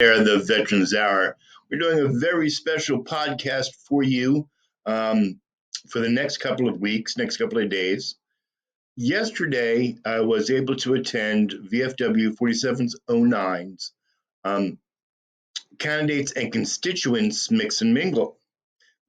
There, the Veterans Hour. We're doing a very special podcast for you for the next couple of weeks, next couple of days. Yesterday, I was able to attend VFW 4709's candidates and constituents mix and mingle.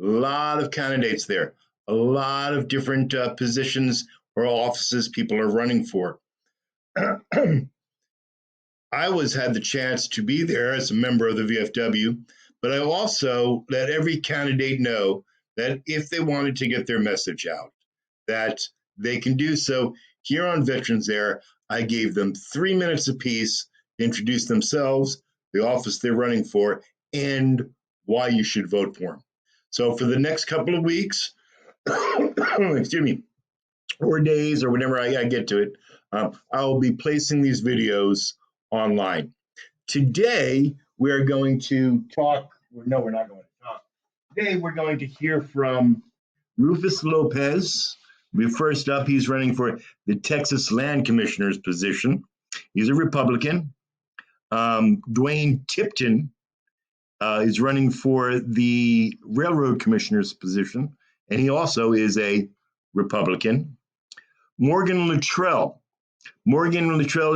A lot of candidates there, a lot of different positions or offices people are running for. I had the chance to be there as a member of the VFW, but I also let every candidate know that if they wanted to get their message out, that they can do so here on Veterans Air. I gave them 3 minutes apiece to introduce themselves, the office they're running for, and why you should vote for them. So for the next couple of weeks, excuse me, or days, or whenever I get to it, I'll be placing these videos online. Today, we're going to talk. No, we're not going to talk. Today, we're going to hear from Rufus Lopez. First up, he's running for the Texas Land Commissioner's position. He's a Republican. Dwayne Tipton is running for the Railroad Commissioner's position, and he also is a Republican. Morgan Latrell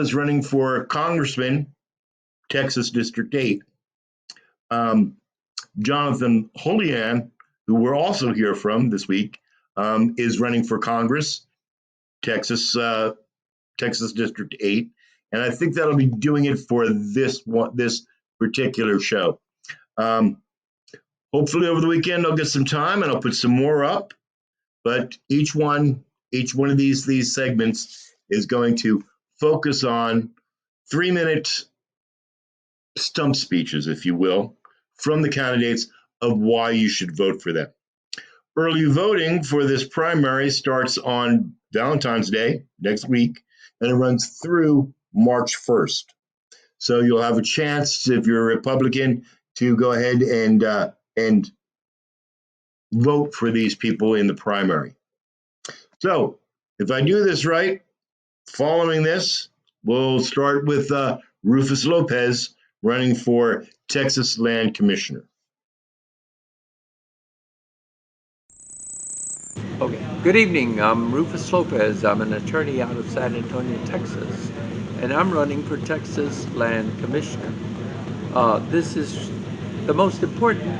is running for Congressman, Texas District 8. Jonathan Houlihan, who we'll also hear from this week, is running for Congress, Texas District 8. And I think that'll be doing it for this particular show. Hopefully over the weekend I'll get some time and I'll put some more up. But each one of these segments is going to focus on 3-minute stump speeches, if you will, from the candidates of why you should vote for them. Early voting for this primary starts on Valentine's Day next week, and it runs through March 1st. So you'll have a chance, if you're a Republican, to go ahead and vote for these people in the primary. So if I do this right, following this, we'll start with Rufus Lopez running for Texas Land Commissioner. Okay. Good evening. I'm Rufus Lopez. I'm an attorney out of San Antonio, Texas, and I'm running for Texas Land Commissioner. This is the most important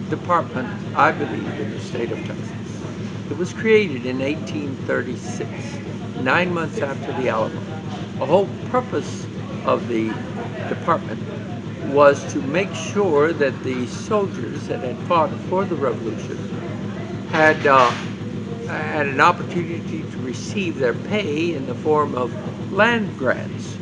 department, I believe, in the state of Texas. It was created in 1836, 9 months after the Alamo. The whole purpose of the department was to make sure that the soldiers that had fought for the Revolution had an opportunity to receive their pay in the form of land grants.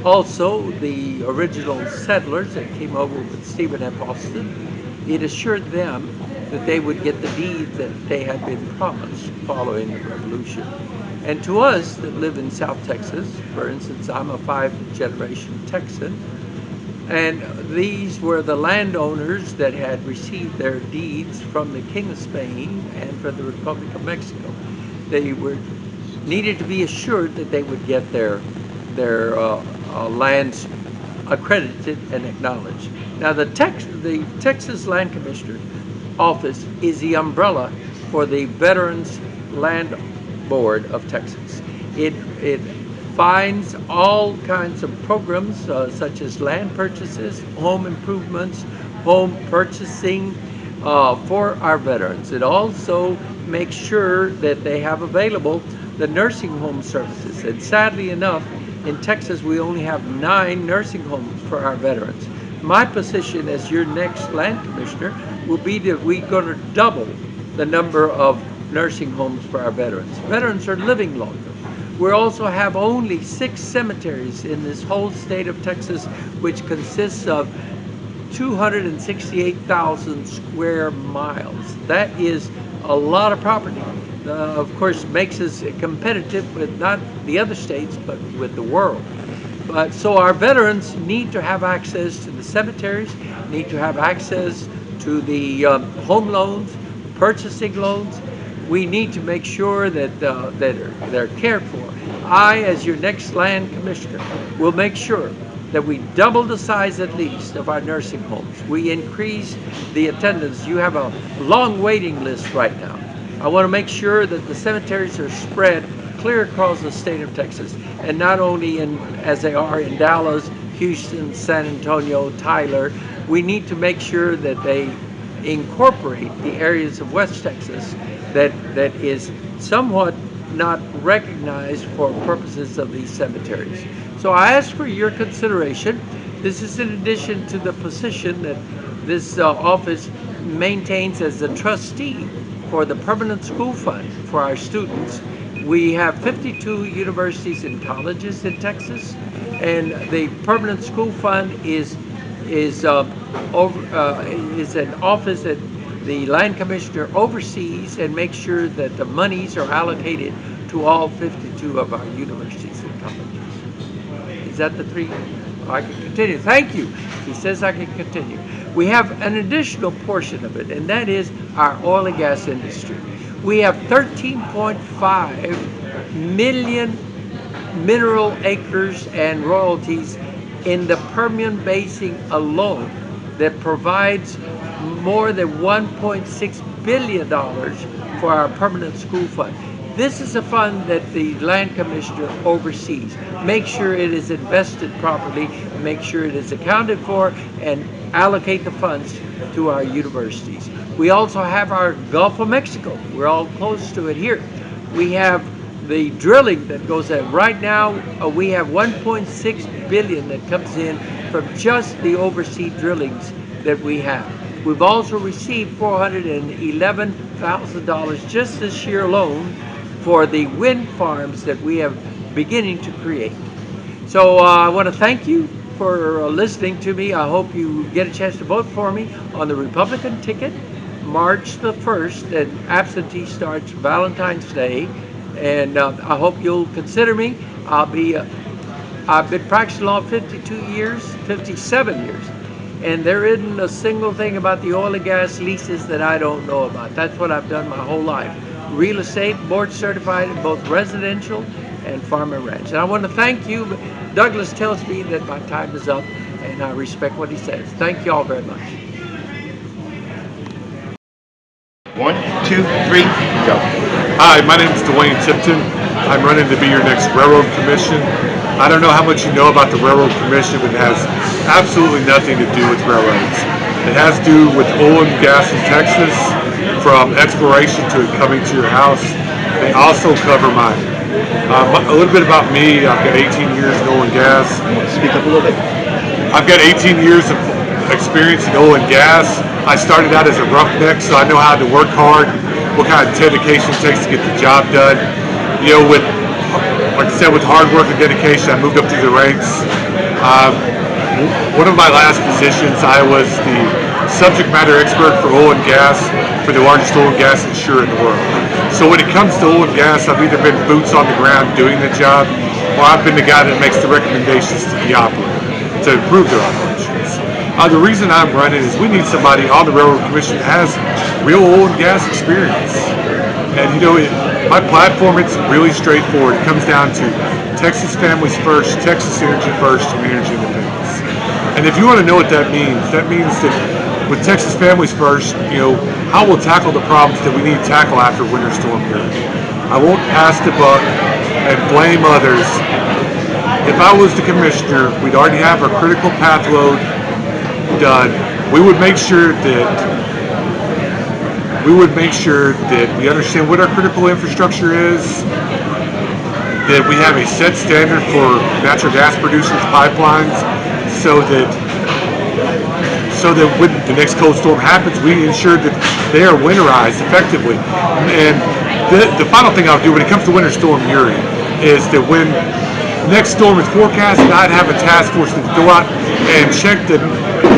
Also, the original settlers that came over with Stephen F. Austin, it assured them that they would get the deeds that they had been promised following the Revolution. And to us that live in South Texas, for instance, I'm a 5th-generation Texan, and these were the landowners that had received their deeds from the King of Spain and from the Republic of Mexico. They needed to be assured that they would get their lands accredited and acknowledged. Now, the Texas Land Commissioner office is the umbrella for the Veterans Land Board of Texas. It finds all kinds of programs such as land purchases, home improvements, home purchasing for our veterans. It also makes sure that they have available the nursing home services. And sadly enough, in Texas, we only have 9 nursing homes for our veterans. My position as your next land commissioner will be that we're going to double the number of nursing homes for our veterans. Veterans are living longer. We also have only 6 cemeteries in this whole state of Texas, which consists of 268,000 square miles. That is a lot of property. Of course, makes us competitive with not the other states, but with the world. But so our veterans need to have access to the cemeteries, need to have access to the home loans, purchasing loans. We need to make sure that they're cared for. I, as your next land commissioner, will make sure that we double the size at least of our nursing homes. We increase the attendance. You have a long waiting list right now. I want to make sure that the cemeteries are spread clear across the state of Texas, and not only as they are in Dallas, Houston, San Antonio, Tyler. We need to make sure that they incorporate the areas of West Texas that is somewhat not recognized for purposes of these cemeteries. So I ask for your consideration. This is in addition to the position that this office maintains as the trustee for the permanent school fund for our students. We have 52 universities and colleges in Texas, and the permanent school fund is an office that the land commissioner oversees and makes sure that the monies are allocated to all 52 of our universities and colleges. Is that the three? I can continue. Thank you. He says I can continue. We have an additional portion of it, and that is our oil and gas industry. We have 13.5 million mineral acres and royalties in the Permian Basin alone that provides more than $1.6 billion for our permanent school fund. This is a fund that the land commissioner oversees. Make sure it is invested properly, make sure it is accounted for, and allocate the funds to our universities. We also have our Gulf of Mexico. We're all close to it here. We have the drilling that goes in. Right now, we have 1.6 billion that comes in from just the overseas drillings that we have. We've also received $411,000 just this year alone for the wind farms that we have beginning to create. So I want to thank you for listening to me. I hope you get a chance to vote for me on the Republican ticket, March the 1st, and absentee starts Valentine's Day. And I hope you'll consider me. I've been practicing law 57 years, and there isn't a single thing about the oil and gas leases that I don't know about. That's what I've done my whole life. Real estate, board certified in both residential and farm and ranch. And I want to thank you. Douglas tells me that my time is up, and I respect what he says. Thank you all very much. 1, 2, 3, go. Hi, my name is Dwayne Tipton. I'm running to be your next Railroad Commission. I don't know how much you know about the Railroad Commission, but it has absolutely nothing to do with railroads. It has to do with oil and gas in Texas, from exploration to it coming to your house. They also cover mine. A little bit about me. I've got 18 years in oil and gas. Speak up a little bit. I've got 18 years of experience in oil and gas. I started out as a roughneck, so I know how to work hard, what kind of dedication it takes to get the job done. You know, like I said, with hard work and dedication, I moved up through the ranks. One of my last positions, I was the subject matter expert for oil and gas for the largest oil and gas insurer in the world. So when it comes to oil and gas, I've either been boots on the ground doing the job, or I've been the guy that makes the recommendations to the operator to improve their operations. The reason I'm running is we need somebody on the Railroad Commission that has real oil and gas experience. And you know, my platform, it's really straightforward. It comes down to Texas families first, Texas energy first, and energy independence. And if you want to know what that means that with Texas families first, you know, how we'll tackle the problems that we need to tackle after Winter Storm Uri. I won't pass the buck and blame others. If I was the commissioner, we'd already have our critical path load done. We would make sure that we understand what our critical infrastructure is, that we have a set standard for natural gas producers' pipelines, so that when the next cold storm happens, we ensure that they are winterized effectively. And the final thing I'll do when it comes to Winter Storm Uri is that when the next storm is forecasted, I'd have a task force to go out and check the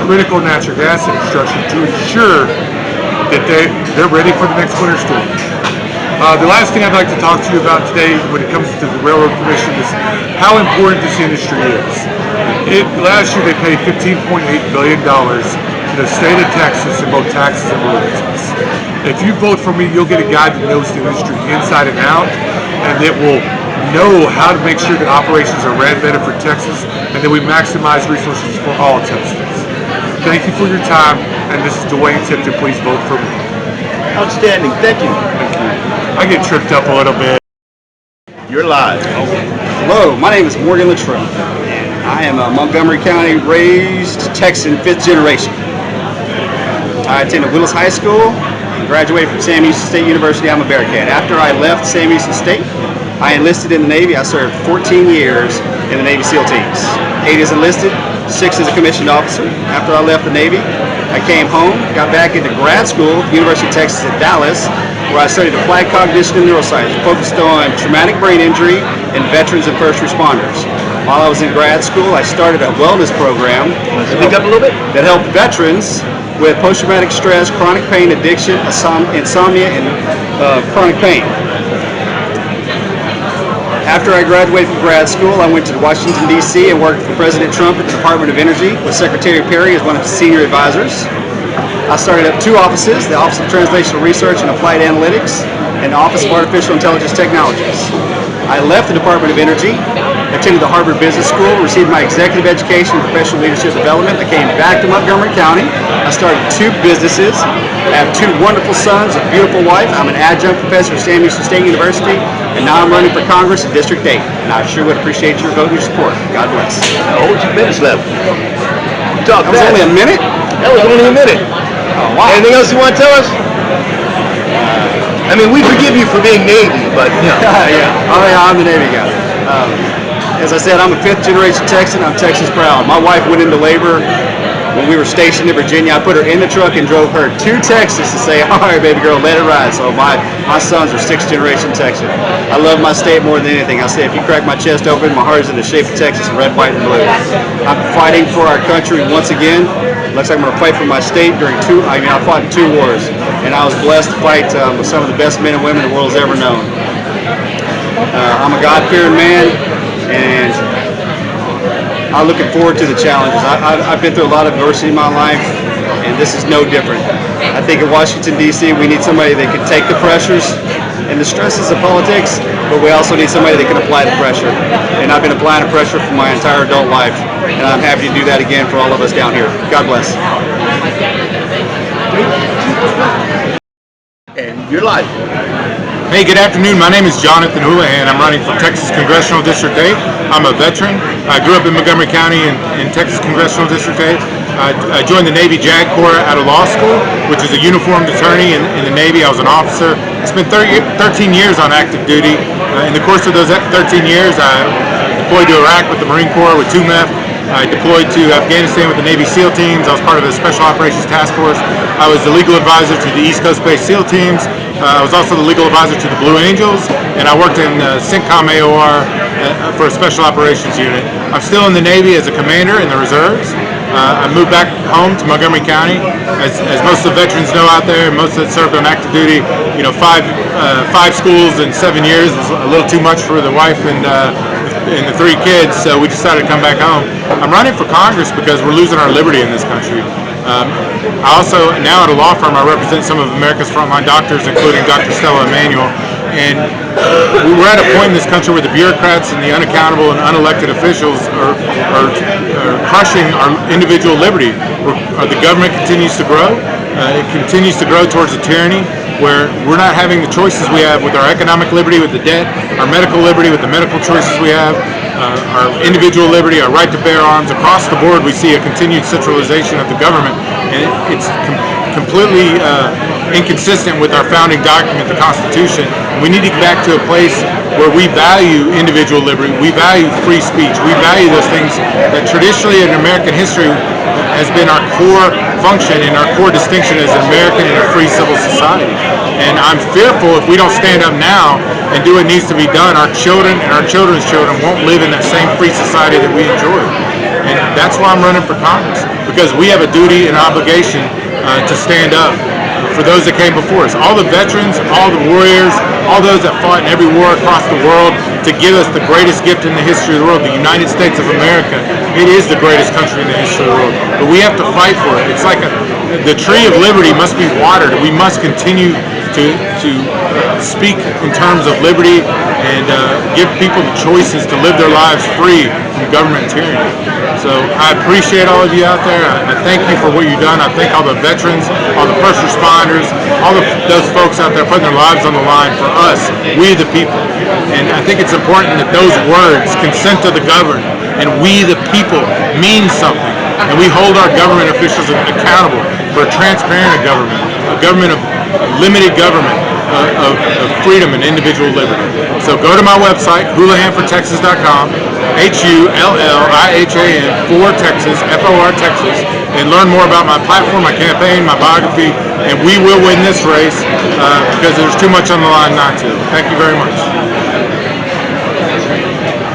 critical natural gas infrastructure to ensure that they're ready for the next winter storm. The last thing I'd like to talk to you about today when it comes to the Railroad Commission is how important this industry is. Last year they paid $15.8 billion to the state of Texas in both taxes and royalties. If you vote for me, you'll get a guy that knows the industry inside and out, and that will know how to make sure that operations are ran better for Texas, and that we maximize resources for all Texans. Thank you for your time, and this is Dwayne Tipton. Please vote for me. Outstanding. Thank you. Thank you. I get tripped up a little bit. You're live. Hello, my name is Morgan Latrell. I am a Montgomery County raised Texan, 5th generation. I attended Willis High School and graduated from Sam Houston State University. I'm a Bearcat. After I left Sam Houston State, I enlisted in the Navy. I served 14 years in the Navy SEAL teams. 8 as enlisted, 6 as a commissioned officer. After I left the Navy, I came home, got back into grad school, University of Texas at Dallas, where I studied applied cognition and neuroscience, focused on traumatic brain injury and veterans and first responders. While I was in grad school, I started a wellness program that helped veterans with post-traumatic stress, chronic pain, addiction, insomnia, and chronic pain. After I graduated from grad school, I went to Washington, D.C. and worked for President Trump at the Department of Energy with Secretary Perry as one of his senior advisors. I started up 2 offices, the Office of Translational Research and Applied Analytics and the Office of Artificial Intelligence Technologies. I left the Department of Energy, attended the Harvard Business School, received my executive education in professional leadership development. I came back to Montgomery County. I started 2 businesses. I have 2 wonderful sons, a beautiful wife. I'm an adjunct professor at Sam Houston State University, and now I'm running for Congress in District 8. And I sure would appreciate your vote and your support. God bless. Only 2 minutes left. Talk That was only a minute? That was only a minute. Oh, wow. Anything else you want to tell us? I mean, we forgive you for being Navy, but you know. Yeah. Oh, yeah, I'm the Navy guy. As I said, I'm a 5th generation Texan. I'm Texas proud. My wife went into labor when we were stationed in Virginia. I put her in the truck and drove her to Texas to say, all right, baby girl, let it ride. So my sons are 6th generation Texan. I love my state more than anything. I say, if you crack my chest open, my heart is in the shape of Texas, red, white, and blue. I'm fighting for our country once again. Looks like I'm going to fight for my state I fought in 2 wars, and I was blessed to fight with some of the best men and women the world's ever known. I'm a God-fearing man, and I'm looking forward to the challenges. I've been through a lot of adversity in my life, and this is no different. I think in Washington, D.C., we need somebody that can take the pressures and the stresses of politics, but we also need somebody that can apply the pressure. And I've been applying the pressure for my entire adult life, and I'm happy to do that again for all of us down here. God bless. And you're live. Hey, good afternoon. My name is Jonathan Houlihan. I'm running for Texas Congressional District 8. I'm a veteran. I grew up in Montgomery County in Texas Congressional District 8. I joined the Navy JAG Corps out of law school, which is a uniformed attorney in the Navy. I was an officer. I spent 13 years on active duty. In the course of those 13 years, I deployed to Iraq with the Marine Corps with 2MEF. I deployed to Afghanistan with the Navy SEAL teams. I was part of the Special Operations Task Force. I was the legal advisor to the East Coast Based SEAL teams. I was also the legal advisor to the Blue Angels, and I worked in CENTCOM AOR for a Special Operations Unit. I'm still in the Navy as a commander in the reserves. I moved back home to Montgomery County. As most of the veterans know out there, most that served on active duty, 5 schools in 7 years was a little too much for the wife and the 3 kids, so we decided to come back home. I'm running for Congress because we're losing our liberty in this country. I also, now at a law firm, I represent some of America's frontline doctors, including Dr. Stella Emanuel. And we're at a point in this country where the bureaucrats and the unaccountable and unelected officials are crushing our individual liberty. The government continues to grow. It continues to grow towards a tyranny where we're not having the choices we have with our economic liberty, with the debt, our medical liberty, with the medical choices we have, our individual liberty, our right to bear arms. Across the board, we see a continued centralization of the government, and it's completely inconsistent with our founding document, the Constitution. We need to get back to a place where we value individual liberty, we value free speech, we value those things that traditionally in American history has been our core function and our core distinction as an American and a free civil society. And I'm fearful if we don't stand up now and do what needs to be done, our children and our children's children won't live in that same free society that we enjoy. And that's why I'm running for Congress, because we have a duty and obligation to stand up for those that came before us. All the veterans, all the warriors, all those that fought in every war across the world to give us the greatest gift in the history of the world, the United States of America. It is the greatest country in the history of the world, but we have to fight for it. It's like the tree of liberty must be watered. We must continue to speak in terms of liberty and give people the choices to live their lives free from government tyranny. So I appreciate all of you out there. I thank you for what you've done. I thank all the veterans, all the first responders, all those folks out there putting their lives on the line for us, we the people. And I think it's important that those words, consent of the governed and we the people, mean something. And we hold our government officials accountable for a transparent government, a government of limited government, of freedom and individual liberty. So go to my website, HoulihanForTexas.com, HULLIHAN for Texas, FOR Texas, and learn more about my platform, my campaign, my biography, and we will win this race because there's too much on the line not to. Thank you very much.